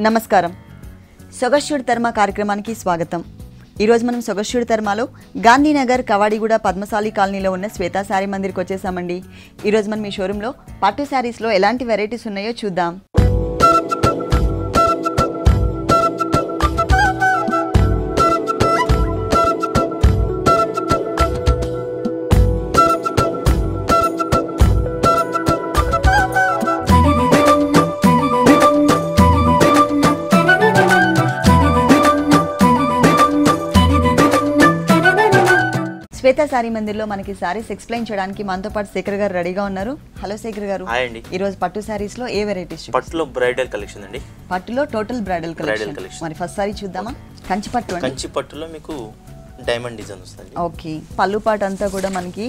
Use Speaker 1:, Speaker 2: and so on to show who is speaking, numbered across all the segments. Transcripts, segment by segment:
Speaker 1: నమస్కారం. సొగస్యుడి తర్మ కార్యక్రమానికి స్వాగతం. ఈరోజు మనం సొగస్యుడి తర్మలో గాంధీనగర్ కవాడిగూడ పద్మశాలి కాలనీలో ఉన్న శ్వేతా శారీ మందిర్కి వచ్చేసామండి. ఈరోజు మనం ఈ షోరూంలో పట్టు శారీస్లో ఎలాంటి వెరైటీస్ ఉన్నాయో చూద్దాం. శ్వేతా శారీ మందిర్లో మనకి శారీస్ ఎక్స్ప్లెయిన్ చేయడానికి మనతో పాటు శేఖర్ గారు రెడీగా ఉన్నారు. హలో శేఖర్ గారు. ఈ రోజు పట్టు శారీస్ లో ఏ వెరైటీస్?
Speaker 2: పట్టులో బ్రైడల్ కలెక్షన్ అండి.
Speaker 1: పట్టులో టోటల్ బ్రైడల్ కలెక్షన్. మరి ఫస్ట్ శారీ చూద్దామా? కంచి పట్టు అండి.
Speaker 2: కంచి పట్టులో మీకు డైమండ్ డిజైన్ వస్తుంది.
Speaker 1: ఓకే, పళ్ళు పాట అంతా కూడా మనకి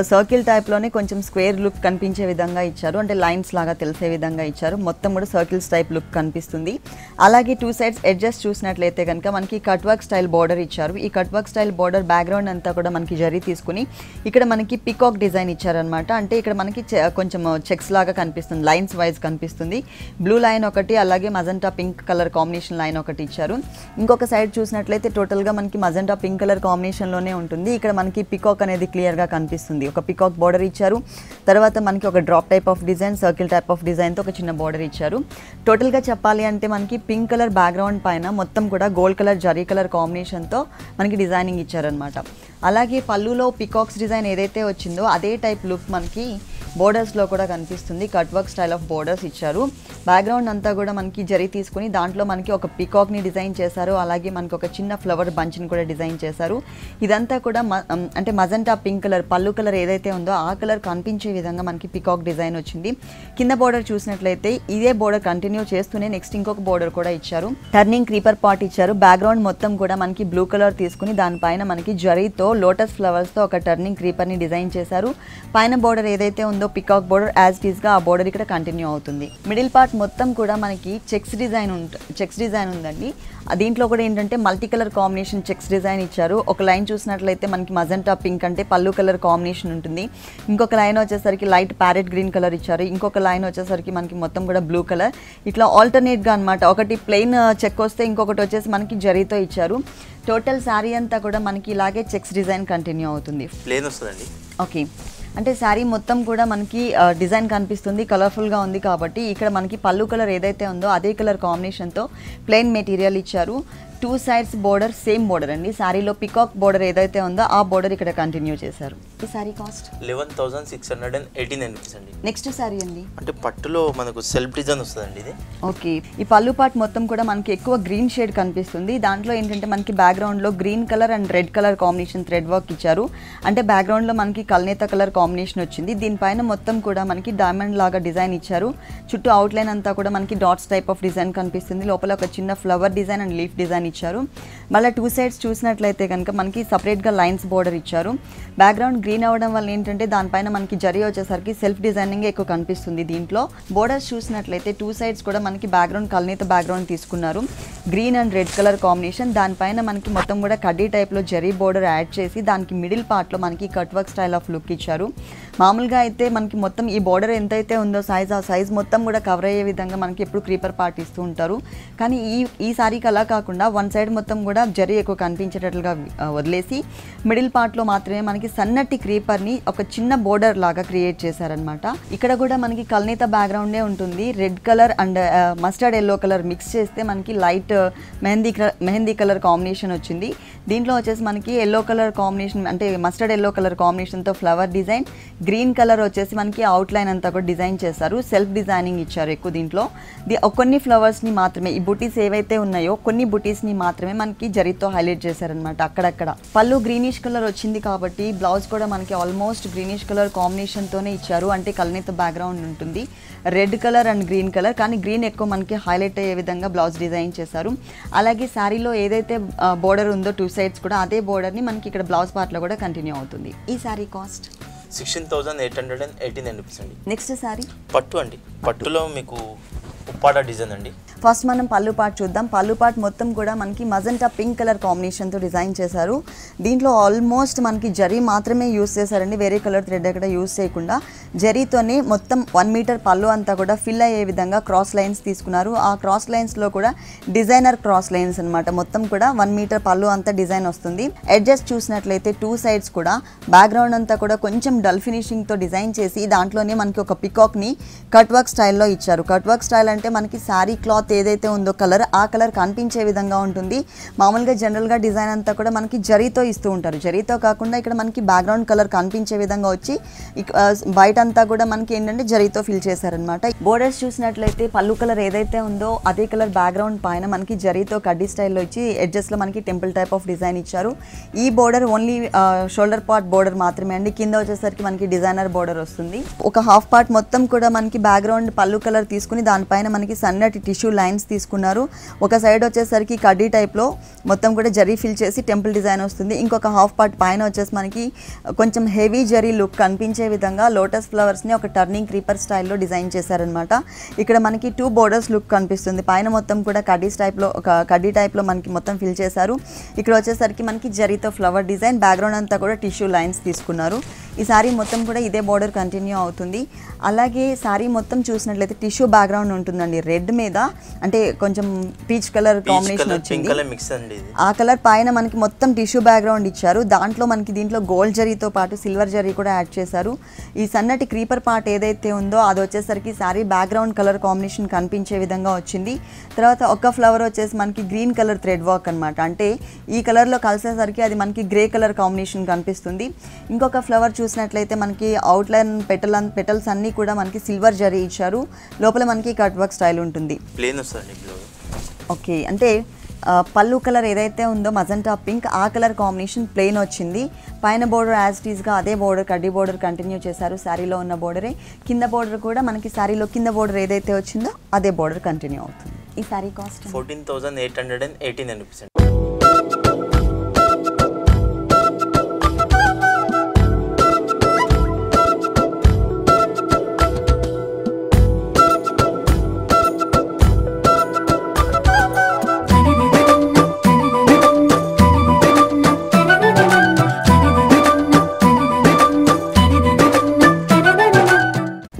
Speaker 1: సర్కిల్ టైప్ లోనే కొంచెం స్క్వేర్ లుక్ కనిపించే విధంగా ఇచ్చారు, అంటే లైన్స్ లాగా తెలిసే విధంగా ఇచ్చారు. మొత్తం కూడా సర్కిల్స్ టైప్ లుక్ కనిపిస్తుంది. అలాగే టూ సైడ్స్ ఎడ్జెస్ చూసినట్లయితే కనుక మనకి కట్ వర్క్ స్టైల్ బోర్డర్ ఇచ్చారు. ఈ cut work style border background అంతా కూడా మనకి జరీ తీసుకుని ఇక్కడ మనకి పికాక్ డిజైన్ ఇచ్చారనమాట. అంటే ఇక్కడ మనకి కొంచెం చెక్స్ లాగా కనిపిస్తుంది, లైన్స్ వైజ్ కనిపిస్తుంది. బ్లూ లైన్ ఒకటి, అలాగే magenta pink colour combination line ఒకటి ఇచ్చారు. ఇంకొక సైడ్ చూసినట్లయితే టోటల్ గా మనకి మజంటా పింక్ కలర్ కాంబినేషన్ లోనే ఉంటుంది. ఇక్కడ మనకి పికాక్ అనేది క్లియర్ గా కనిపిస్తుంది. ఒక పికాక్ బోర్డర్ ఇచ్చారు. తర్వాత మనకి ఒక drop type of design, circle type of design తో ఒక చిన్న బోర్డర్ ఇచ్చారు. టోటల్ గా చెప్పాలి అంటే మనకి పింక్ కలర్ బ్యాక్గ్రౌండ్ పైన మొత్తం కూడా gold colour zari colour combination తో మనకి డిజైనింగ్ ఇచ్చారనమాట. అలాగే పళ్ళులో పికాక్స్ డిజైన్ ఏదైతే వచ్చిందో అదే టైప్ లుక్ మనకి బోర్డర్స్లో కూడా కనిపిస్తుంది. Cut work style of borders ఇచ్చారు. బ్యాక్గ్రౌండ్ అంతా కూడా మనకి జరీ తీసుకుని దాంట్లో మనకి ఒక పికాక్ని డిజైన్ చేశారు. అలాగే మనకి ఒక చిన్న ఫ్లవర్ బంచ్ని కూడా డిజైన్ చేశారు. ఇదంతా కూడా అంటే మజంటా పింక్ కలర్ పళ్ళు కలర్ ఏదైతే ఉందో ఆ కలర్ కనిపించే విధంగా మనకి పికాక్ డిజైన్ వచ్చింది. కింద బోర్డర్ చూసినట్లయితే ఇదే బోర్డర్ కంటిన్యూ చేస్తూనే నెక్స్ట్ ఇంకొక బోర్డర్ కూడా ఇచ్చారు. టర్నింగ్ క్రీపర్ పాట్ ఇచ్చారు. బ్యాక్గ్రౌండ్ మొత్తం కూడా మనకి బ్లూ కలర్ తీసుకుని దానిపైన మనకి జరీతో లోటస్ ఫ్లవర్స్తో ఒక టర్నింగ్ క్రీపర్ని డిజైన్ చేశారు. పైన బోర్డర్ ఏదైతే ఉందో peacock border as it is గా ఆ బోర్డర్ ఇక్కడ కంటిన్యూ అవుతుంది. మిడిల్ పార్ట్ మొత్తం కూడా మనకి చెక్స్ డిజైన్ ఉందండి. దీంట్లో కూడా ఏంటంటే multi colour combination checks design ఇచ్చారు. ఒక లైన్ చూసినట్లయితే మనకి మజంటా పింక్ అంటే పళ్ళు కలర్ కాంబినేషన్ ఉంటుంది. ఇంకొక లైన్ వచ్చేసరికి లైట్ ప్యారెట్ గ్రీన్ కలర్ ఇచ్చారు. ఇంకొక లైన్ వచ్చేసరికి మనకి మొత్తం కూడా బ్లూ కలర్. ఇట్లా ఆల్టర్నేట్ గా అనమాట. ఒకటి ప్లెయిన్ చెక్ వస్తే ఇంకొకటి వచ్చేసి మనకి జరీతో ఇచ్చారు. టోటల్ శారీ అంతా కూడా మనకి ఇలాగే చెక్స్ డిజైన్ కంటిన్యూ అవుతుంది.
Speaker 2: ప్లెయిన్ వస్తుందండి.
Speaker 1: ఓకే, అంటే శారీ మొత్తం కూడా మనకి డిజైన్ కనిపిస్తుంది, కలర్ఫుల్గా ఉంది. కాబట్టి ఇక్కడ మనకి పళ్ళు కలర్ ఏదైతే ఉందో అదే కలర్ కాంబినేషన్తో ప్లెయిన్ మెటీరియల్ ఇచ్చారు. Two sides border same border అండి. శారీలో పికాక్ బోర్డర్ ఏదైతే ఉందో ఆ బోర్డర్ ఇక్కడ కంటిన్యూ చేశారు. ఈ శారీ కాస్ట్
Speaker 2: 11,689 రూపీస్ అండి.
Speaker 1: నెక్స్ట్ శారీ అండి,
Speaker 2: అంటే పట్టులో మనకు సెల్ఫ్ డిజైన్ వస్తుందండి ఇది.
Speaker 1: ఓకే, ఈ పళ్ళు పార్ట్ మొత్తం కూడా మనకి ఎక్కువ గ్రీన్ షేడ్ కనిపిస్తుంది. దాంట్లో ఏంటంటే మనకి బ్యాక్గ్రౌండ్లో green colour and red colour combination thread work ఇచ్చారు. అంటే బ్యాక్గ్రౌండ్లో మనకి కల్నేత కలర్ కాంబినేషన్ వచ్చింది. దీనిపైన మొత్తం కూడా మనకి డైమండ్ లాగా డిజైన్ ఇచ్చారు. చుట్టూ అవుట్లైన్ అంతా కూడా మనకి డాట్స్ టైప్ ఆఫ్ డిజైన్ కనిపిస్తుంది. లోపల ఒక చిన్న flower design and leaf design ఇచ్చారు. మళ్ళీ టూ సైడ్స్ చూసినట్లయితే కనుక మనకి సపరేట్గా లైన్స్ బోర్డర్ ఇచ్చారు. బ్యాక్గ్రౌండ్ గ్రీన్ అవ్వడం వల్ల ఏంటంటే దానిపైన మనకి జరీ వచ్చేసరికి సెల్ఫ్ డిజైనింగ్ ఎక్కువ కనిపిస్తుంది. దీంట్లో బోర్డర్స్ చూసినట్లయితే టూ సైడ్స్ కూడా మనకి బ్యాక్గ్రౌండ్ కల్నేత బ్యాక్గ్రౌండ్ తీసుకున్నారు. Green and red colour combination. దానిపైన మనకి మొత్తం కూడా కడ్డీ టైప్లో జరీ బోర్డర్ యాడ్ చేసి దానికి మిడిల్ పార్ట్లో మనకి cut work style of look ఇచ్చారు. మామూలుగా అయితే మనకి మొత్తం ఈ బోర్డర్ ఎంతైతే ఉందో సైజ్, ఆ సైజ్ మొత్తం కూడా కవర్ అయ్యే విధంగా మనకి ఎప్పుడు క్రీపర్ పార్ట్ ఇస్తూ ఉంటారు. కానీ ఈ సారీకి అలా కాకుండా వన్ సైడ్ మొత్తం కూడా జరీ ఎక్కువ కనిపించేటట్లుగా వదిలేసి మిడిల్ పార్ట్లో మాత్రమే మనకి సన్నటి క్రీపర్ని ఒక చిన్న బోర్డర్ లాగా క్రియేట్ చేశారనమాట. ఇక్కడ కూడా మనకి కల్నేత బ్యాక్గ్రౌండే ఉంటుంది. Red colour and mustard yellow colour mix చేస్తే మనకి లైట్ మెహందీ కలర్ కాంబినేషన్ వచ్చింది. దీంట్లో వచ్చేసి మనకి ఎల్లో కలర్ కాంబినేషన్ అంటే మస్టర్డ్ ఎల్లో కలర్ కాంబినేషన్తో ఫ్లవర్ డిజైన్, గ్రీన్ కలర్ వచ్చేసి మనకి అవుట్లైన్ అంతా కూడా డిజైన్ చేశారు. సెల్ఫ్ డిజైనింగ్ ఇచ్చారు ఎక్కువ దీంట్లో. కొన్ని ఫ్లవర్స్ని మాత్రమే, ఈ బుటీస్ ఏవైతే ఉన్నాయో కొన్ని బుటీస్ని మాత్రమే మనకి జరీతో హైలైట్ చేశారనమాట అక్కడక్కడ. పళ్ళు గ్రీనిష్ కలర్ వచ్చింది కాబట్టి బ్లౌజ్ కూడా మనకి ఆల్మోస్ట్ గ్రీనిష్ కలర్ కాంబినేషన్తోనే ఇచ్చారు. అంటే కల్నేత బ్యాక్గ్రౌండ్ ఉంటుంది. Red colour and green colour, కానీ గ్రీన్ ఎక్కువ మనకి హైలైట్ అయ్యే విధంగా బ్లౌజ్ డిజైన్ చేశారు. అలాగే శారీలో ఏదైతే బోర్డర్ ఉందో టూ సైడ్స్ కూడా అదే బోర్డర్ని మనకి ఇక్కడ బ్లౌజ్ పార్ట్లో కూడా కంటిన్యూ అవుతుంది. ఈ శారీ కాస్ట్
Speaker 2: 16,889 రూపీస్ అండి.
Speaker 1: నెక్స్ట్ శారీ
Speaker 2: పట్టు అండి. పట్టులో మీకు ఉప్పాడ డిజైన్ అండి.
Speaker 1: ఫస్ట్ మనం పళ్ళు పార్ట్ చూద్దాం. పళ్ళు పార్ట్ మొత్తం కూడా మనకి మజెంటా పింక్ కలర్ కాంబినేషన్తో డిజైన్ చేశారు. దీంట్లో ఆల్మోస్ట్ మనకి జరీ మాత్రమే యూస్ చేశారండి, వేరే కలర్ థ్రెడ్ ఎక్కడ యూస్ చేయకుండా జరీతోనే మొత్తం 1 మీటర్ పళ్ళు అంతా కూడా ఫిల్ అయ్యే విధంగా క్రాస్ లైన్స్ తీసుకున్నారు. ఆ క్రాస్ లైన్స్లో కూడా డిజైనర్ క్రాస్ లైన్స్ అనమాట. మొత్తం కూడా 1 మీటర్ పళ్ళు అంతా డిజైన్ వస్తుంది. ఎడ్జెస్ చూసినట్లయితే 2 సైడ్స్ కూడా బ్యాక్గ్రౌండ్ అంతా కూడా కొంచెం డల్ ఫినిషింగ్తో డిజైన్ చేసి దాంట్లోనే మనకి ఒక పికాక్ని కట్ వర్క్ స్టైల్లో ఇచ్చారు. కట్ వర్క్ స్టైల్ అంటే మనకి శారీ క్లాత్ ఏదైతే ఉందో కలర్, ఆ కలర్ కనిపించే విధంగా ఉంటుంది. మామూలుగా జనరల్గా డిజైన్ అంతా కూడా మనకి జరీతో ఇస్తూ ఉంటారు. జరీతో కాకుండా ఇక్కడ మనకి బ్యాక్గ్రౌండ్ కలర్ కనిపించే విధంగా వచ్చి బయట అంతా కూడా మనకి ఏంటంటే జరీతో ఫిల్ చేశారనమాట. బోర్డర్స్ చూసినట్లయితే పళ్ళు కలర్ ఏదైతే ఉందో అదే కలర్ బ్యాక్గ్రౌండ్ పైన మనకి జరీతో కడ్డీ స్టైల్లో ఇచ్చి ఎడ్జెస్లో మనకి టెంపుల్ టైప్ ఆఫ్ డిజైన్ ఇచ్చారు. ఈ border only shoulder part border మాత్రమే అండి. కింద వచ్చేసరికి మనకి డిజైనర్ బోర్డర్ వస్తుంది. ఒక హాఫ్ పార్ట్ మొత్తం కూడా మనకి బ్యాక్గ్రౌండ్ పళ్ళు కలర్ తీసుకుని దానిపైన మనకి సన్నటి టిష్యూ లైన్స్ తీసుకున్నారు. ఒక సైడ్ వచ్చేసరికి కడ్డీ టైప్లో మొత్తం కూడా జరీ ఫిల్ చేసి టెంపుల్ డిజైన్ వస్తుంది. ఇంకొక హాఫ్ పార్ట్ పైన వచ్చేసి మనకి కొంచెం హెవీ జరీ లుక్ కనిపించే విధంగా లోటస్ ఫ్లవర్స్ని ఒక టర్నింగ్ క్రీపర్ స్టైల్లో డిజైన్ చేశారనమాట. ఇక్కడ మనకి 2 బోర్డర్స్ లుక్ కనిపిస్తుంది. పైన మొత్తం కూడా కడ్డీ టైప్లో మనకి మొత్తం ఫిల్ చేశారు. ఇక్కడ వచ్చేసరికి మనకి జరీతో ఫ్లవర్ డిజైన్, బ్యాక్గ్రౌండ్ అంతా కూడా టిష్యూ లైన్స్ తీసుకున్నారు. ఈ శారీ మొత్తం కూడా ఇదే బోర్డర్ కంటిన్యూ అవుతుంది. అలాగే శారీ మొత్తం చూసినట్లయితే టిష్యూ బ్యాక్గ్రౌండ్ ఉంటుందండి. రెడ్ మీద అంటే కొంచెం పీచ్ కలర్ కాంబినేషన్ వచ్చింది. ఆ కలర్ పైన మనకి మొత్తం టిష్యూ బ్యాక్గ్రౌండ్ ఇచ్చారు. దాంట్లో మనకి దీంట్లో గోల్డ్ జరీతో పాటు సిల్వర్ జరీ కూడా యాడ్ చేశారు. ఈ సన్నటి క్రీపర్ పార్ట్ ఏదైతే ఉందో అది వచ్చేసరికి శారీ బ్యాక్గ్రౌండ్ కలర్ కాంబినేషన్ కనిపించే విధంగా వచ్చింది. తర్వాత ఒక ఫ్లవర్ వచ్చేసి మనకి గ్రీన్ కలర్ థ్రెడ్ వర్క్ అనమాట. అంటే ఈ కలర్లో కలిసేసరికి అది మనకి గ్రే కలర్ కాంబినేషన్ కనిపిస్తుంది. ఇంకొక ఫ్లవర్ చూసినట్లయితే మనకి అవుట్లైన్ పెటల్స్ అన్నీ కూడా మనకి సిల్వర్ జరీ ఇచ్చారు. లోపల మనకి కట్ వర్క్ స్టైల్ ఉంటుంది. ఓకే, అంటే పళ్ళు కలర్ ఏదైతే ఉందో మజెంటా పింక్, ఆ కలర్ కాంబినేషన్ ప్లెయిన్ వచ్చింది. పైన బోర్డర్ యాజ్ ఇట్ ఈస్గా అదే బోర్డర్ కడ్డీ బోర్డర్ కంటిన్యూ చేశారు. శారీలో ఉన్న బోర్డరే కింద బోర్డర్ కూడా మనకి శారీలో కింద బోర్డర్ ఏదైతే వచ్చిందో అదే బోర్డర్ కంటిన్యూ అవుతుంది. ఈ sari cost
Speaker 2: 14,818 rupees.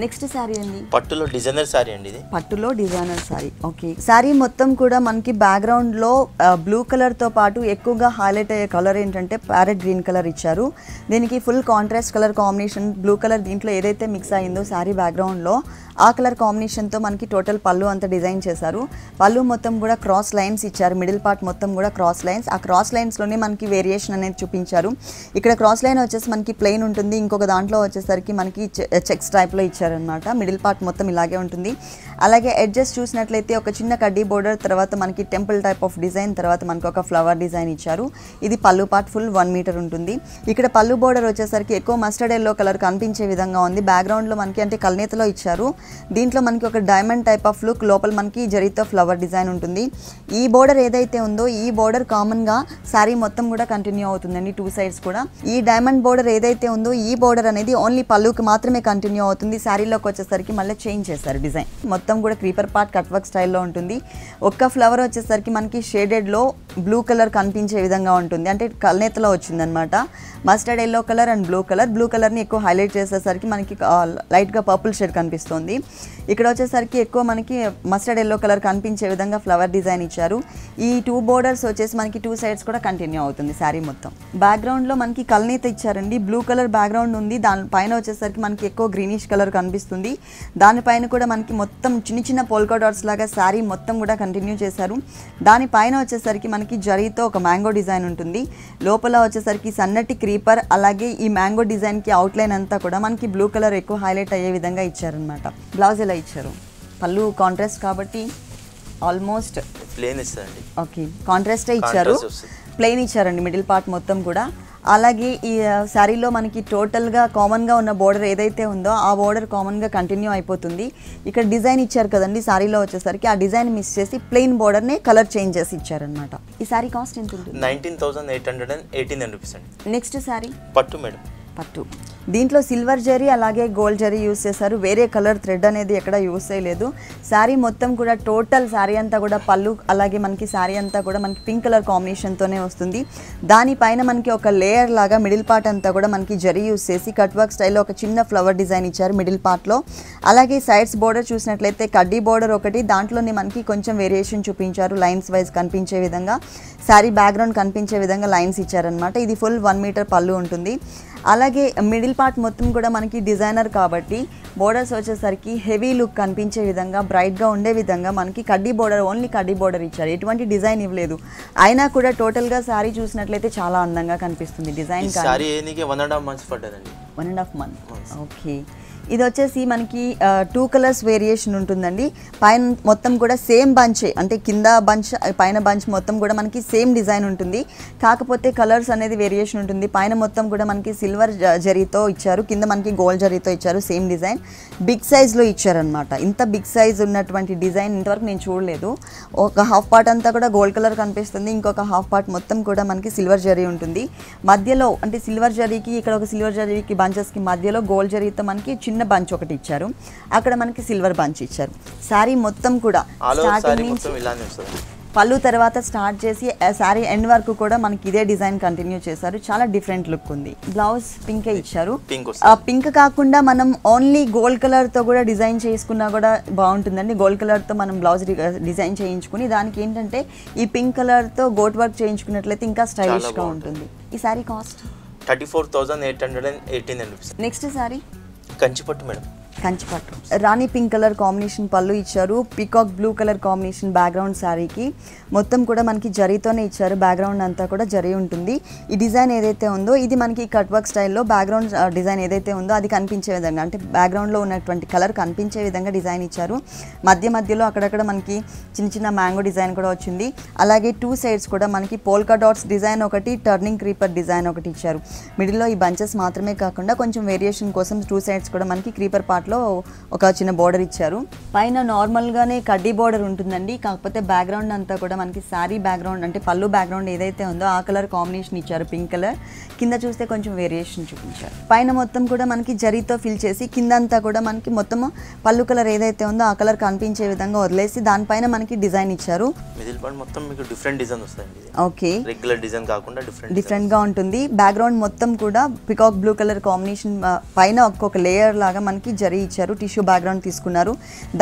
Speaker 1: Next sari అండి,
Speaker 2: పట్టులో డిజైనర్ శారీ అండి. ఇది
Speaker 1: పట్టులో డిజైనర్ శారీ. ఓకే, శారీ మొత్తం కూడా మనకి బ్యాక్గ్రౌండ్ లో బ్లూ కలర్ తో పాటు ఎక్కువగా హైలైట్ అయ్యే కలర్ ఏంటంటే ప్యారెట్ గ్రీన్ కలర్ ఇచ్చారు. దీనికి full contrast colour combination blue colour దీంట్లో ఏదైతే మిక్స్ అయిందో శారీ బ్యాక్గ్రౌండ్ లో ఆ కలర్ కాంబినేషన్తో మనకి టోటల్ పళ్ళు అంతా డిజైన్ చేశారు. పళ్ళు మొత్తం కూడా క్రాస్ లైన్స్ ఇచ్చారు. మిడిల్ పార్ట్ మొత్తం కూడా క్రాస్ లైన్స్. ఆ క్రాస్ లైన్స్లోనే మనకి వేరియేషన్ అనేది చూపించారు. ఇక్కడ క్రాస్ లైన్ వచ్చేసి మనకి ప్లెయిన్ ఉంటుంది. ఇంకొక దాంట్లో వచ్చేసరికి మనకి చెక్స్ టైప్లో ఇచ్చారనమాట. మిడిల్ పార్ట్ మొత్తం ఇలాగే ఉంటుంది. అలాగే ఎడ్జెస్ చూసినట్లయితే ఒక చిన్న కడ్డీ బోర్డర్, తర్వాత మనకి టెంపుల్ టైప్ ఆఫ్ డిజైన్, తర్వాత మనకి ఒక ఫ్లవర్ డిజైన్ ఇచ్చారు. ఇది పళ్ళు పార్ట్ ఫుల్ 1 మీటర్ ఉంటుంది. ఇక్కడ పళ్ళు బోర్డర్ వచ్చేసరికి ఎక్కువ మస్టర్డ్ ఎల్లో కలర్ కనిపించే విధంగా ఉంది. బ్యాక్గ్రౌండ్లో మనకి అంటే కల్నేతలో ఇచ్చారు. దీంట్లో మనకి ఒక డైమండ్ టైప్ ఆఫ్ లుక్, లోపల మనకి జరీతో ఫ్లవర్ డిజైన్ ఉంటుంది. ఈ బోర్డర్ ఏదైతే ఉందో ఈ బోర్డర్ కామన్గా శారీ మొత్తం కూడా కంటిన్యూ అవుతుందండి, 2 సైడ్స్ కూడా. ఈ డైమండ్ బోర్డర్ ఏదైతే ఉందో ఈ బోర్డర్ అనేది ఓన్లీ పళ్ళుకి మాత్రమే కంటిన్యూ అవుతుంది. శారీలోకి వచ్చేసరికి మళ్ళీ చేంజ్ చేస్తారు డిజైన్. మొత్తం కూడా క్రీపర్ పార్ట్ కట్ వర్క్ స్టైల్లో ఉంటుంది. ఒక్క ఫ్లవర్ వచ్చేసరికి మనకి షేడెడ్లో బ్లూ కలర్ కనిపించే విధంగా ఉంటుంది. అంటే కల్నేతలో వచ్చిందనమాట. Mustard yellow colour and blue కలర్ని ఎక్కువ హైలైట్ చేసేసరికి మనకి లైట్గా పర్పుల్ షేడ్ కనిపిస్తుంది. ఇక్కడ వచ్చేసరికి ఎక్కువ మనకి మస్టర్డ్ ఎల్లో కలర్ కనిపించే విధంగా ఫ్లవర్ డిజైన్ ఇచ్చారు. ఈ 2 బోర్డర్స్ వచ్చేసి మనకి 2 సైడ్స్ కూడా కంటిన్యూ అవుతుంది శారీ మొత్తం. బ్యాక్గ్రౌండ్లో మనకి కల్నేత ఇచ్చారండి. బ్లూ కలర్ బ్యాక్గ్రౌండ్ ఉంది. దానిపైన వచ్చేసరికి మనకి ఎక్కువ గ్రీనిష్ కలర్ కనిపిస్తుంది. దానిపైన కూడా మనకి మొత్తం చిన్న చిన్న పోల్కా డాట్స్ లాగా శారీ మొత్తం కూడా కంటిన్యూ చేశారు. దానిపైన వచ్చేసరికి మనకి జరీతో ఒక మ్యాంగో డిజైన్ ఉంటుంది. లోపల వచ్చేసరికి సన్నటి క్రీపర్, అలాగే ఈ మ్యాంగో డిజైన్కి అవుట్లైన్ అంతా కూడా మనకి బ్లూ కలర్ ఎక్కువ హైలైట్ అయ్యే విధంగా ఇచ్చారనమాట. బ్లౌజ్ ఎలా ఇచ్చారు? పళ్ళు కాంట్రాస్ట్ కాబట్టి ఆల్మోస్ట్
Speaker 2: ప్లెయిన్ ఇస్తారండి.
Speaker 1: ఓకే, కాంట్రాస్టే ఇచ్చారు. ప్లెయిన్ ఇచ్చారండి మిడిల్ పార్ట్ మొత్తం కూడా. అలాగే ఈ శారీలో మనకి టోటల్గా కామన్గా ఉన్న బోర్డర్ ఏదైతే ఉందో ఆ బోర్డర్ కామన్గా కంటిన్యూ అయిపోతుంది. ఇక్కడ డిజైన్ ఇచ్చారు కదండి శారీలో వచ్చేసరికి, ఆ డిజైన్ మిస్ చేసి ప్లెయిన్ బోర్డర్ని కలర్ చేంజ్ చేసి ఇచ్చారనమాట. ఈ శారీ కాస్ట్ ఎంత ఉంటుంది?
Speaker 2: 19,818 రూపీస్ అండి.
Speaker 1: నెక్స్ట్ శారీ
Speaker 2: పట్టు మేడం.
Speaker 1: పట్టు దీంట్లో సిల్వర్ జరీ అలాగే గోల్డ్ జరీ యూస్ చేశారు. వేరే కలర్ థ్రెడ్ అనేది ఎక్కడ యూస్ చేయలేదు. శారీ మొత్తం కూడా టోటల్ శారీ అంతా కూడా పళ్ళు అలాగే మనకి శారీ అంతా కూడా మనకి పింక్ కలర్ కాంబినేషన్తోనే వస్తుంది. దానిపైన మనకి ఒక లేయర్ లాగా మిడిల్ పార్ట్ అంతా కూడా మనకి జరీ యూస్ చేసి కట్ వర్క్ స్టైల్లో ఒక చిన్న ఫ్లవర్ డిజైన్ ఇచ్చారు మిడిల్ పార్ట్లో. అలాగే సైడ్స్ బోర్డర్ చూసినట్లయితే కడ్డీ బోర్డర్ ఒకటి, దాంట్లోనే మనకి కొంచెం వేరియేషన్ చూపించారు. లైన్స్ వైజ్ కనిపించే విధంగా, శారీ బ్యాక్గ్రౌండ్ కనిపించే విధంగా లైన్స్ ఇచ్చారనమాట. ఇది ఫుల్ 1 మీటర్ పళ్ళు ఉంటుంది. అలాగే మిడిల్ పార్ట్ మొత్తం కూడా మనకి డిజైనర్ కాబట్టి బోర్డర్స్ వచ్చేసరికి హెవీ లుక్ కనిపించే విధంగా, బ్రైట్గా ఉండే విధంగా మనకి కడ్డీ బోర్డర్, ఓన్లీ కడ్డీ బోర్డర్ ఇచ్చారు. ఎటువంటి డిజైన్ ఇవ్వలేదు. అయినా కూడా టోటల్గా శారీ చూసినట్లయితే చాలా అందంగా కనిపిస్తుంది. Design
Speaker 2: 1.5 months పడ్డదండి.
Speaker 1: 1.5 months. ఓకే. ఇది వచ్చేసి మనకి 2 కలర్స్ వేరియేషన్ ఉంటుందండి. పైన మొత్తం కూడా సేమ్ బంచే, అంటే కింద బంచ్ పైన బంచ్ మొత్తం కూడా మనకి సేమ్ డిజైన్ ఉంటుంది. కాకపోతే కలర్స్ అనేది వేరియేషన్ ఉంటుంది. పైన మొత్తం కూడా మనకి సిల్వర్ జరీతో ఇచ్చారు, కింద మనకి గోల్డ్ జరీతో ఇచ్చారు. సేమ్ డిజైన్ బిగ్ సైజ్లో ఇచ్చారనమాట. ఇంత బిగ్ సైజ్ ఉన్నటువంటి డిజైన్ ఇంతవరకు నేను చూడలేదు. ఒక హాఫ్ పార్ట్ అంతా కూడా గోల్డ్ కలర్ కనిపిస్తుంది, ఇంకొక హాఫ్ పార్ట్ మొత్తం కూడా మనకి సిల్వర్ జరీ ఉంటుంది. మధ్యలో అంటే సిల్వర్ జరీకి ఇక్కడ ఒక సిల్వర్ జరీకి బంచెస్కి మధ్యలో గోల్డ్ జరీతో మనకి చిన్న బంచ్ ఒకటి ఇచ్చారు. అక్కడ మనకి సిల్వర్ బంచ్ ఇచ్చారు. శారీ మొత్తం కూడా స్టార్టింగ్ నుంచి పళ్ళు తర్వాత స్టార్ట్ చేసి శారీ ఎండ్ వరకు కూడా మనకి ఇదే డిజైన్ కంటిన్యూ చేశారు. చాలా డిఫరెంట్ లుక్ ఉంది. బ్లౌజ్ పింకే ఇచ్చారు. పింక్ కాకుండా మనం ఓన్లీ గోల్డ్ కలర్తో కూడా డిజైన్ చేసుకున్నా కూడా బాగుంటుందండి. గోల్డ్ కలర్తో మనం బ్లౌజ్ డిజైన్ చేయించుకుని దానికి ఏంటంటే ఈ పింక్ కలర్తో గోట్ వర్క్ చేయించుకున్నట్లయితే ఇంకా స్టైలిష్గా ఉంటుంది. ఈ sari cost
Speaker 2: 34,818 rupees.
Speaker 1: Next sari
Speaker 2: కంచిపట్టు మేడం.
Speaker 1: కంచిపట్టు రాణి పింక్ కలర్ కాంబినేషన్ పళ్ళు ఇచ్చారు. Peacock blue colour combination background శారీకి మొత్తం కూడా మనకి జరీతోనే ఇచ్చారు. బ్యాక్గ్రౌండ్ అంతా కూడా జరీ ఉంటుంది. ఈ డిజైన్ ఏదైతే ఉందో ఇది మనకి కట్ వర్క్ స్టైల్లో బ్యాక్గ్రౌండ్ డిజైన్ ఏదైతే ఉందో అది కనిపించే విధంగా, అంటే బ్యాక్గ్రౌండ్లో ఉన్నటువంటి కలర్ కనిపించే విధంగా డిజైన్ ఇచ్చారు. మధ్యలో అక్కడక్కడ మనకి చిన్న చిన్న మ్యాంగో డిజైన్ కూడా వచ్చింది. అలాగే 2 సైడ్స్ కూడా మనకి పోల్కా డాట్స్ డిజైన్ ఒకటి, టర్నింగ్ క్రీపర్ డిజైన్ ఒకటి ఇచ్చారు. మిడిల్లో ఈ బంచెస్ మాత్రమే కాకుండా కొంచెం వేరియేషన్ కోసం 2 సైడ్స్ కూడా మనకి క్రీపర్ పార్ట్లో ఒక చిన్న బోర్డర్ ఇచ్చారు. పైన నార్మల్గానే కడ్డీ బోర్డర్ ఉంటుందండి. కాకపోతే బ్యాక్గ్రౌండ్ అంతా కూడా మనకి శారీ బ్యాక్గ్రౌండ్ అంటే పళ్ళు బ్యాక్గ్రౌండ్ ఏదైతే ఉందో ఆ కలర్ కాంబినేషన్ ఇచ్చారు, పింక్ కలర్. కింద చూస్తే కొంచెం వేరియేషన్ చూపించారు. పైన మొత్తం కూడా మనకి జరీతో ఫిల్ చేసి కిందంతా కూడా మనకి మొత్తం పళ్ళు కలర్ ఏదైతే ఉందో ఆ కలర్ కనిపించే విధంగా వదిలేసి దానిపైన మనకి డిజైన్ ఇచ్చారు.
Speaker 2: మొత్తం మీకు డిఫరెంట్ డిజైన్ వస్తుంది.
Speaker 1: ఓకే,
Speaker 2: రెగ్యులర్ డిజైన్ కాకుండా
Speaker 1: డిఫరెంట్ గా ఉంటుంది. బ్యాక్గ్రౌండ్ మొత్తం కూడా పికాక్ బ్లూ కలర్ కాంబినేషన్ పైన ఒక్కొక్క లేయర్ లాగా మనకి జరీ ఇచ్చారు. టిష్యూ బ్యాక్గ్రౌండ్ తీసుకున్నారు.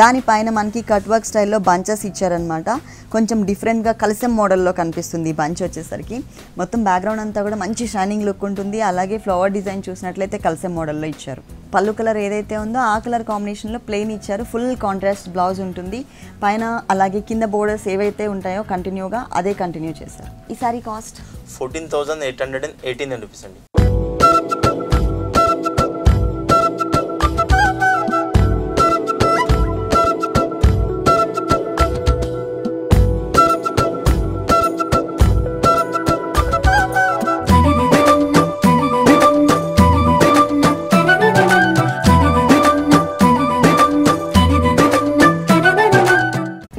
Speaker 1: దానిపైన మనకి కట్ వర్క్ స్టైల్లో బంచెస్ ఇచ్చారనమాట. కొంచెం డిఫరెంట్గా కలసం మోడల్లో కనిపిస్తుంది బంచ్ వచ్చేసరికి. మొత్తం బ్యాక్గ్రౌండ్ అంతా కూడా మంచి షైనింగ్ లుక్ ఉంటుంది. అలాగే ఫ్లవర్ డిజైన్ చూసినట్లయితే కలసం మోడల్లో ఇచ్చారు. పళ్ళు కలర్ ఏదైతే ఉందో ఆ కలర్ కాంబినేషన్లో ప్లెయిన్ ఇచ్చారు. ఫుల్ కాంట్రాస్ట్ బ్లౌజ్ ఉంటుంది. పైన అలాగే కింద బోర్డర్స్ ఏవైతే ఉంటాయో కంటిన్యూగా అదే కంటిన్యూ చేశారు. ఈ సారీ కాస్ట్
Speaker 2: 14,818 rupees అండి.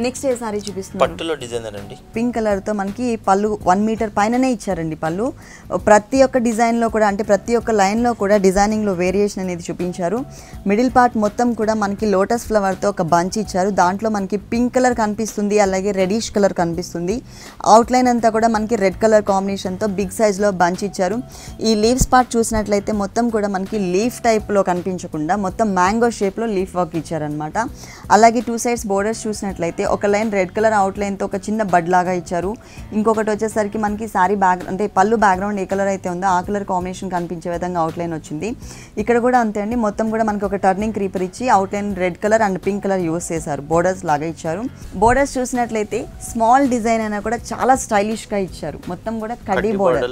Speaker 1: నెక్స్ట్ ఏ సారీ చూపిస్తున్నారు?
Speaker 2: పట్టులో డిజైనర్ అండి.
Speaker 1: పింక్ కలర్తో మనకి పళ్ళు 1 మీటర్ పైననే ఇచ్చారండి. పళ్ళు ప్రతి ఒక్క డిజైన్లో కూడా అంటే ప్రతి ఒక్క లైన్లో కూడా డిజైనింగ్లో వేరియేషన్ అనేది చూపించారు. మిడిల్ పార్ట్ మొత్తం కూడా మనకి లోటస్ ఫ్లవర్తో ఒక బంచ్ ఇచ్చారు. దాంట్లో మనకి పింక్ కలర్ కనిపిస్తుంది, అలాగే రెడిష్ కలర్ కనిపిస్తుంది. అవుట్లైన్ అంతా కూడా మనకి రెడ్ కలర్ కాంబినేషన్తో బిగ్ సైజ్లో బంచ్ ఇచ్చారు. ఈ లీవ్స్ పార్ట్ చూసినట్లయితే మొత్తం కూడా మనకి లీఫ్ టైప్లో కనిపించకుండా మొత్తం మ్యాంగో షేప్లో లీఫ్ వర్క్ ఇచ్చారనమాట. అలాగే 2 సైడ్స్ బోర్డర్స్ చూసినట్లయితే ఒక లైన్ రెడ్ కలర్ అవుట్లైన్తో ఒక చిన్న బడ్ లాగా ఇచ్చారు. ఇంకొకటి వచ్చేసరికి మనకి శారీ బ్యాక్ అంటే పళ్ళు బ్యాక్గ్రౌండ్ ఏ కలర్ అయితే ఉందో ఆ కలర్ కాంబినేషన్ కనిపించే విధంగా అవుట్లైన్ వచ్చింది. ఇక్కడ కూడా అంతే అండి. మొత్తం కూడా మనకి ఒక టర్నింగ్ క్రీపర్ ఇచ్చి outline red colour and pink colour use చేశారు. బోర్డర్స్ లాగా ఇచ్చారు. బోర్డర్స్ చూసినట్లయితే స్మాల్ డిజైన్ అయినా కూడా చాలా స్టైలిష్గా ఇచ్చారు. మొత్తం కూడా కడ్డీ బోర్డర్.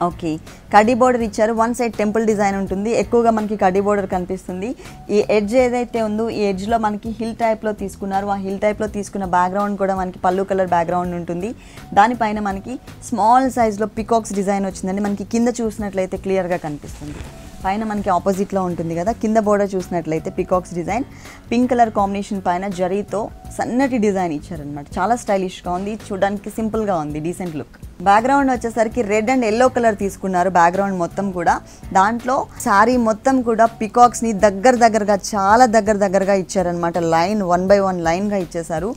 Speaker 1: ఓకే, కడ్డీ బోర్డర్ ఇచ్చారు. 1 సైడ్ టెంపుల్ డిజైన్ ఉంటుంది. ఎక్కువగా మనకి కడ్డీ బోర్డర్ కనిపిస్తుంది. ఈ ఎడ్జ్ ఏదైతే ఉందో ఈ ఎడ్జ్లో మనకి హిల్ టైప్లో తీసుకున్నారు. ఆ హిల్ టైప్లో తీసుకున్న బ్యాక్గ్రౌండ్ కూడా మనకి పళ్ళు కలర్ బ్యాక్గ్రౌండ్ ఉంటుంది. దానిపైన మనకి స్మాల్ సైజ్లో పికాక్స్ డిజైన్ వచ్చిందండి. మనకి కింద చూసినట్లయితే క్లియర్గా కనిపిస్తుంది. పైన మనకి ఆపోజిట్లో ఉంటుంది కదా, కింద బోర్డర్ చూసినట్లయితే peacocks design pink colour combination పైన జరీతో సన్నటి డిజైన్ ఇచ్చారనమాట. చాలా స్టైలిష్గా ఉంది. చూడడానికి సింపుల్గా ఉంది, డీసెంట్ లుక్. బ్యాక్గ్రౌండ్ వచ్చేసరికి రెడ్ అండ్ ఎల్లో కలర్ తీసుకున్నారు బ్యాక్గ్రౌండ్ మొత్తం కూడా. దాంట్లో శారీ మొత్తం కూడా పికాక్స్ని దగ్గరగా చాలా దగ్గరగా ఇచ్చారనమాట. లైన్ 1 by 1 లైన్గా ఇచ్చేసారు.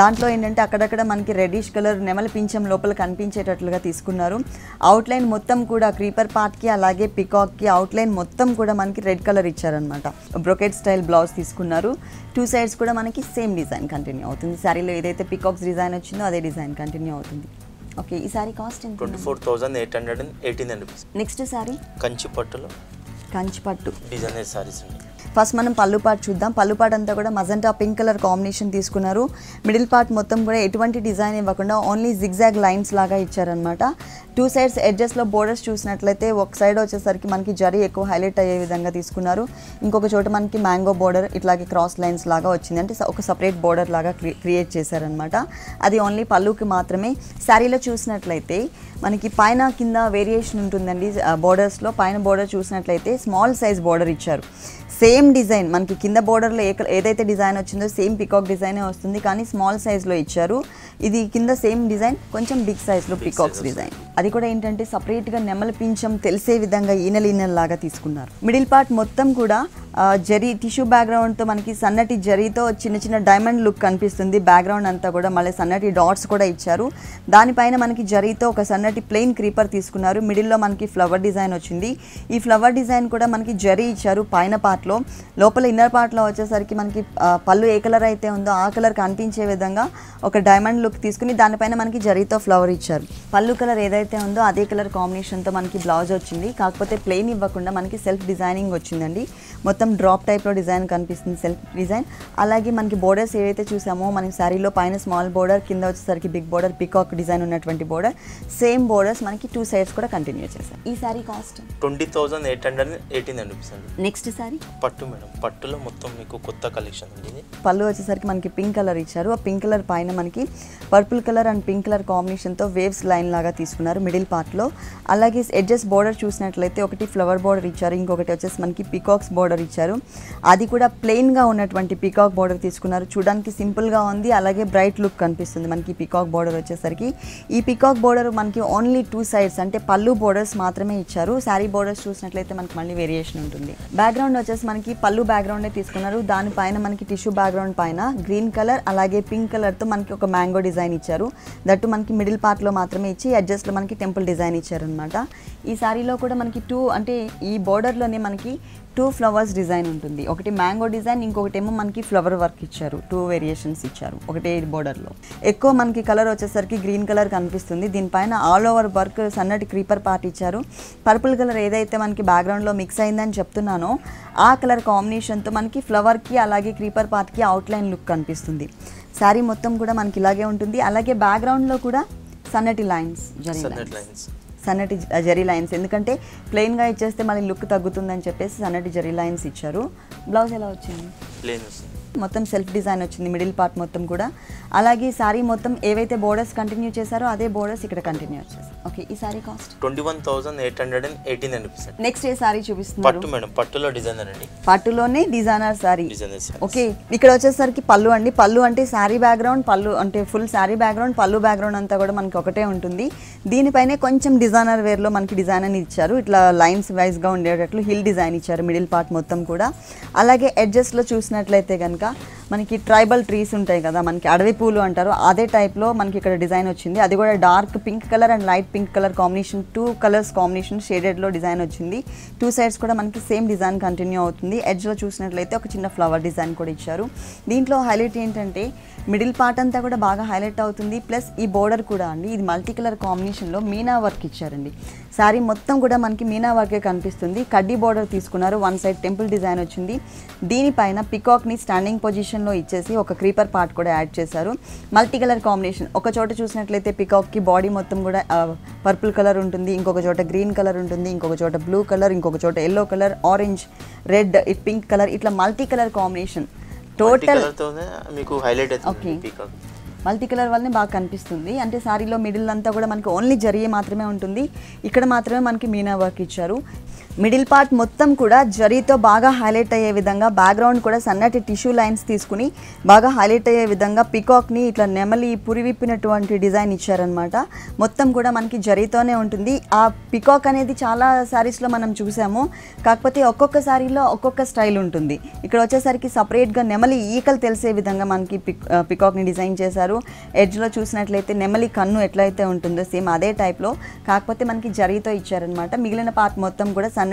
Speaker 1: దాంట్లో ఏంటంటే అక్కడక్కడ మనకి రెడ్డిష్ కలర్ నెమలి పింఛం లోపల కనిపించేటట్లుగా తీసుకున్నారు. అవుట్లైన్ మొత్తం కూడా క్రీపర్ పార్ట్కి అలాగే పికాక్కి అవుట్లైన్ మొత్తం కూడా మనకి రెడ్ కలర్ ఇచ్చారనమాట. బ్రొకెట్ స్టైల్ బ్లౌజ్ తీసుకున్నారు. 2 సైడ్స్ కూడా మనకి సేమ్ డిజైన్ కంటిన్యూ అవుతుంది. శారీలో ఏదైతే పికాక్స్ డిజైన్ వచ్చిందో అదే డిజైన్ కంటిన్యూ అవుతుంది. ఓకే, ఈ సారీ కాస్ట్ ఎంత?
Speaker 2: 24,818 రూపీస్.
Speaker 1: నెక్స్ట్ సారీ కంచి పట్టు
Speaker 2: డిజైనర్ సారీస్ అండి.
Speaker 1: ఫస్ట్ మనం పళ్ళు పార్ట్ చూద్దాం. పళ్ళు పార్ట్ అంతా కూడా మజంటా పింక్ కలర్ కాంబినేషన్ తీసుకున్నారు. మిడిల్ పార్ట్ మొత్తం కూడా ఎటువంటి డిజైన్ ఇవ్వకుండా ఓన్లీ జిగ్జాగ్ లైన్స్ లాగా ఇచ్చారనమాట. 2 సైడ్స్ ఎడ్జెస్లో బోర్డర్స్ చూసినట్లయితే ఒక సైడ్ వచ్చేసరికి మనకి జరీ ఎక్కువ హైలైట్ అయ్యే విధంగా తీసుకున్నారు. ఇంకొక చోట మనకి మ్యాంగో బోర్డర్ ఇట్లాగే క్రాస్ లైన్స్ లాగా వచ్చింది. అంటే ఒక సపరేట్ బోర్డర్ లాగా క్రియేట్ చేశారనమాట. అది ఓన్లీ పళ్ళుకి మాత్రమే. శారీలో చూసినట్లయితే మనకి పైన కింద వేరియేషన్ ఉంటుందండి. బోర్డర్స్లో పైన బోర్డర్ చూసినట్లయితే స్మాల్ సైజ్ బోర్డర్ ఇచ్చారు. సేమ్ డిజైన్ మనకి కింద బోర్డర్లో ఏదైతే డిజైన్ వచ్చిందో సేమ్ పికాక్ డిజైనే వస్తుంది, కానీ స్మాల్ సైజ్లో ఇచ్చారు. ఇది కింద సేమ్ డిజైన్ కొంచెం బిగ్ సైజ్లో పికాక్స్ డిజైన్. అది కూడా ఏంటంటే సపరేట్గా నెమలి పింఛం తెలిసే విధంగా ఈనెల్ లాగా తీసుకున్నారు. మిడిల్ పార్ట్ మొత్తం కూడా జరీ టిష్యూ బ్యాక్గ్రౌండ్తో మనకి సన్నటి జరీతో చిన్న డైమండ్ లుక్ కనిపిస్తుంది. బ్యాక్గ్రౌండ్ అంతా కూడా మళ్ళీ సన్నటి డాట్స్ కూడా ఇచ్చారు. దానిపైన మనకి జరీతో ఒక సన్నటి ప్లెయిన్ క్రీపర్ తీసుకున్నారు. మిడిల్లో మనకి ఫ్లవర్ డిజైన్ వచ్చింది. ఈ ఫ్లవర్ డిజైన్ కూడా మనకి జరీ ఇచ్చారు పైన పార్ట్లో. లోపల ఇన్నర్ పార్ట్లో వచ్చేసరికి మనకి పళ్ళు ఏ కలర్ అయితే ఉందో ఆ కలర్ కనిపించే విధంగా ఒక డైమండ్ లుక్ తీసుకుని దానిపైన మనకి జరీతో ఫ్లవర్ ఇచ్చారు. పళ్ళు కలర్ ఏదైతే ఉందో అదే కలర్ కాంబినేషన్తో మనకి బ్లౌజ్ వచ్చింది. కాకపోతే ప్లెయిన్ ఇవ్వకుండా మనకి సెల్ఫ్ డిజైనింగ్ వచ్చిందండి. మొత్తం డ్రాప్ టైప్లో డిజైన్ కనిపిస్తుంది, సెల్ఫ్ డిజైన్. అలాగే మనకి బోర్డర్స్ ఏవైతే చూసామో మనకి శారీలో పైన స్మాల్ బోర్డర్, కింద వచ్చేసరికి బిగ్ బోర్డర్, పికాక్ డిజైన్ ఉన్నటువంటి బోర్డర్, సేమ్ బోర్డర్స్ మనకి 2 సైడ్స్ కూడా కంటిన్యూ చేశారు. ఈ శారీ కాస్ట్
Speaker 2: 20,818 రూపీస్ అండి.
Speaker 1: నెక్స్ట్ శారీ
Speaker 2: పట్టు మేడం. పట్టులో మొత్తం మీకు కొత్త కలెక్షన్ అండి. ఇది
Speaker 1: పళ్ళు వచ్చేసరికి మనకి పింక్ కలర్ ఇచ్చారు. ఆ పింక్ కలర్ పైన మనకి purple colour and pink colour కాంబినేషన్తో వేవ్స్ లైన్ లాగా తీసుకున్నారు మిడిల్ పార్ట్లో. అలాగే ఎడ్జెస్ బోర్డర్ చూసినట్లయితే ఒకటి ఫ్లవర్ బోర్డర్ ఇచ్చారు, ఇంకొకటి వచ్చేసి మనకి పికాక్స్ బోర్డర్ ఇచ్చారు. అది కూడా ప్లెయిన్గా ఉన్నటువంటి పికాక్ బోర్డర్ తీసుకున్నారు. చూడడానికి సింపుల్గా ఉంది, అలాగే బ్రైట్ లుక్ కనిపిస్తుంది మనకి పికాక్ బోర్డర్ వచ్చేసరికి. ఈ పికాక్ బోర్డర్ మనకి ఓన్లీ 2 సైడ్స్ అంటే పళ్ళు బోర్డర్స్ మాత్రమే ఇచ్చారు. శారీ బోర్డర్స్ చూసినట్లయితే మనకి మళ్ళీ వేరియేషన్ ఉంటుంది. బ్యాక్గ్రౌండ్ వచ్చేసి మనకి పళ్ళు బ్యాక్గ్రౌండే తీసుకున్నారు. దానిపైన మనకి టిష్యూ బ్యాక్గ్రౌండ్ పైన గ్రీన్ కలర్ అలాగే పింక్ కలర్తో మనకి ఒక మ్యాంగో డిజైన్ ఇచ్చారు. దట్టు మనకి మిడిల్ పార్ట్లో మాత్రమే ఇచ్చి అడ్జస్ట్లో మనకి టెంపుల్ డిజైన్ ఇచ్చారనమాట. ఈ శారీలో కూడా మనకి 2 అంటే ఈ బోర్డర్లోనే మనకి 2 ఫ్లవర్స్ డిజైన్ ఉంటుంది. ఒకటి మ్యాంగో డిజైన్, ఇంకొకటి ఏమో మనకి ఫ్లవర్ వర్క్ ఇచ్చారు. 2 వేరియేషన్స్ ఇచ్చారు ఒకటే బోర్డర్లో. ఎక్కువ మనకి కలర్ వచ్చేసరికి గ్రీన్ కలర్ కనిపిస్తుంది. దీనిపైన ఆల్ ఓవర్ వర్క్ సన్నటి క్రీపర్ పార్ట్ ఇచ్చారు. పర్పుల్ కలర్ ఏదైతే మనకి బ్యాక్గ్రౌండ్లో మిక్స్ అయిందని చెప్తున్నానో ఆ కలర్ కాంబినేషన్తో మనకి ఫ్లవర్కి అలాగే క్రీపర్ పార్ట్కి అవుట్లైన్ లుక్ కనిపిస్తుంది. శారీ మొత్తం కూడా మనకి ఇలాగే ఉంటుంది. అలాగే బ్యాక్గ్రౌండ్లో కూడా సన్నటి లైన్స్, సన్నటి జరీ లైన్స్, ఎందుకంటే ప్లెయిన్గా ఇచ్చేస్తే మళ్ళీ లుక్ తగ్గుతుందని చెప్పేసి సన్నటి జరీ లైన్స్ ఇచ్చారు. బ్లౌజ్ ఎలా వచ్చింది?
Speaker 2: ప్లెయిన్ వస్తుంది.
Speaker 1: మొత్తం సెల్ఫ్ డిజైన్ వచ్చింది మిడిల్ పార్ట్ మొత్తం కూడా. అలాగే శారీ మొత్తం ఏవైతే బోర్డర్స్ కంటిన్యూ చేశారో అదే బోర్డర్స్ ఇక్కడ కంటిన్యూ వచ్చేసారు. ఓకే, ఈ శారీ కాస్ట్
Speaker 2: 21,818 రూపీస్.
Speaker 1: నెక్స్ట్ ఏ శారీ చూపిస్తున్నారు?
Speaker 2: పట్టు మేడం. పట్టులో డిజైనర్ అండి.
Speaker 1: పట్టులోనే డిజైనర్ శారీ. ఓకే, ఇక్కడ వచ్చేసరికి పళ్ళు అండి. పళ్ళు అంటే శారీ బ్యాక్గ్రౌండ్, పళ్ళు అంటే ఫుల్ శారీ బ్యాక్గ్రౌండ్, పళ్ళు బ్యాక్గ్రౌండ్ అంతా కూడా మనకి ఒకటే ఉంటుంది. దీనిపైనే కొంచెం డిజైనర్ వేర్లో మనకి డిజైన్ అని ఇచ్చారు. ఇట్లా లైన్స్ వైజ్గా ఉండేటట్లు హిల్ డిజైన్ ఇచ్చారు మిడిల్ పార్ట్ మొత్తం కూడా. అలాగే ఎడ్జెస్లో చూసినట్లయితే కనుక మనకి ట్రైబల్ ట్రీస్ ఉంటాయి కదా, మనకి అడవి పూలు అంటారు, అదే టైప్లో మనకి ఇక్కడ డిజైన్ వచ్చింది. అది కూడా dark pink colour and light pink colour combination, 2 colours combination షేడెడ్లో డిజైన్ వచ్చింది. 2 సైడ్స్ కూడా మనకి సేమ్ డిజైన్ కంటిన్యూ అవుతుంది. ఎడ్జ్లో చూసినట్లయితే ఒక చిన్న ఫ్లవర్ డిజైన్ కూడా ఇచ్చారు. దీంట్లో హైలైట్ ఏంటంటే మిడిల్ పార్ట్ అంతా కూడా బాగా హైలైట్ అవుతుంది. ప్లస్ ఈ బోర్డర్ కూడా అండి, ఇది మల్టీ కలర్ కాంబినేషన్లో మీనా వర్క్ ఇచ్చారండి. శారీ మొత్తం కూడా మనకి మీనా వర్కే కనిపిస్తుంది. కడ్డీ బోర్డర్ తీసుకున్నారు. 1 సైడ్ టెంపుల్ డిజైన్ వచ్చింది. దీనిపైన పికాక్ని స్టాండింగ్ పొజిషన్లో ఇచ్చేసి ఒక క్రీపర్ పార్ట్ కూడా యాడ్ చేశారు. Multi colour combination. ఒక చోట చూసినట్లయితే పికాక్కి బాడీ మొత్తం కూడా పర్పుల్ కలర్ ఉంటుంది, ఇంకొక చోట గ్రీన్ కలర్ ఉంటుంది, ఇంకొక చోట బ్లూ కలర్, ఇంకొక చోట yellow colour, orange, red, pink colour, ఇట్లా మల్టీ కలర్ కాంబినేషన్ టోటల్
Speaker 2: మీకు హైలైట్ అవుతుంది.
Speaker 1: ఓకే, మల్టీ కలర్ వల్లనే బాగా కనిపిస్తుంది. అంటే శారీలో మిడిల్ అంతా కూడా మనకి ఓన్లీ జరీ మాత్రమే ఉంటుంది. ఇక్కడ మాత్రమే మనకి మీనా వర్క్ ఇచ్చారు. మిడిల్ పార్ట్ మొత్తం కూడా జరీతో బాగా హైలైట్ అయ్యే విధంగా బ్యాక్గ్రౌండ్ కూడా సన్నటి టిష్యూ లైన్స్ తీసుకుని బాగా హైలైట్ అయ్యే విధంగా పికాక్ని ఇట్లా నెమలి పురివిప్పినటువంటి డిజైన్ ఇచ్చారనమాట. మొత్తం కూడా మనకి జరీతోనే ఉంటుంది. ఆ పికాక్ అనేది చాలా శారీస్లో మనం చూసాము, కాకపోతే ఒక్కొక్క శారీలో ఒక్కొక్క స్టైల్ ఉంటుంది. ఇక్కడ వచ్చేసరికి సపరేట్గా నెమలి ఈకలు తెలిసే విధంగా మనకి పికాక్ని డిజైన్ చేశారు. ఎడ్జ్లో చూసినట్లయితే నెమలి కన్ను ఎట్లయితే ఉంటుందో సేమ్ అదే టైప్లో, కాకపోతే మనకి జరీతో ఇచ్చారనమాట. మిగిలిన పార్ట్ మొత్తం కూడా సన్నటి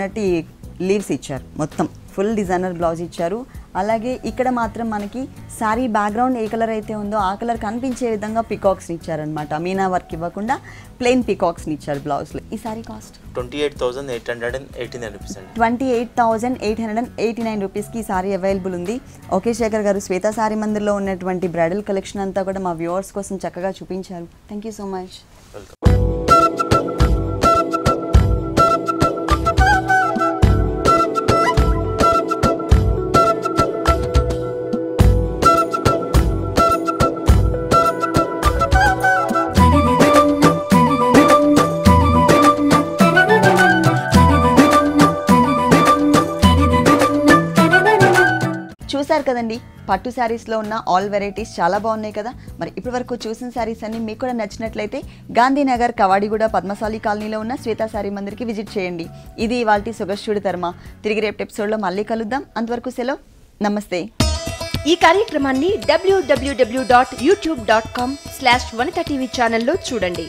Speaker 1: లీవ్స్ ఇచ్చారు. మొత్తం ఫుల్ డిజైనర్ బ్లౌజ్ ఇచ్చారు. అలాగే ఇక్కడ మాత్రం మనకి శారీ బ్యాక్గ్రౌండ్ ఏ కలర్ అయితే ఉందో ఆ కలర్ కనిపించే విధంగా పికాక్స్ని ఇచ్చారనమాట. మీనా వర్క్ ఇవ్వకుండా ప్లెయిన్ పికాక్స్ని ఇచ్చారు బ్లౌజ్లో. ఈ శారీ కాస్ట్
Speaker 2: 28,889 రూపీస్ అండి.
Speaker 1: 28,889 రూపీస్కి ఈ శారీ అవైలబుల్ ఉంది. ఓకే శేఖర్ గారు, శ్వేత శారీ మందిర్లో ఉన్నటువంటి బ్రైడల్ కలెక్షన్ అంతా కూడా మా వ్యూవర్స్ కోసం చక్కగా చూపించారు. Thank you so much.
Speaker 2: Welcome.
Speaker 1: చూసారు కదండి, పట్టు శారీస్లో ఉన్న ఆల్ వెరైటీస్ చాలా బాగున్నాయి కదా. మరి ఇప్పటి వరకు చూసిన శారీస్ అన్ని మీకు కూడా నచ్చినట్లయితే గాంధీనగర్ కవాడిగూడ పద్మశాలి కాలనీలో ఉన్న శ్వేత శారీ మందిర్కి విజిట్ చేయండి. ఇది ఇవాల్టి సొగస్యుడి ధర్మ. తిరిగి రేపు ఎపిసోడ్లో మళ్ళీ కలుద్దాం. అంతవరకు సెలవు, నమస్తే.
Speaker 3: ఈ కార్యక్రమాన్ని www.youtube.com/vanitaTV ఛానల్లో చూడండి.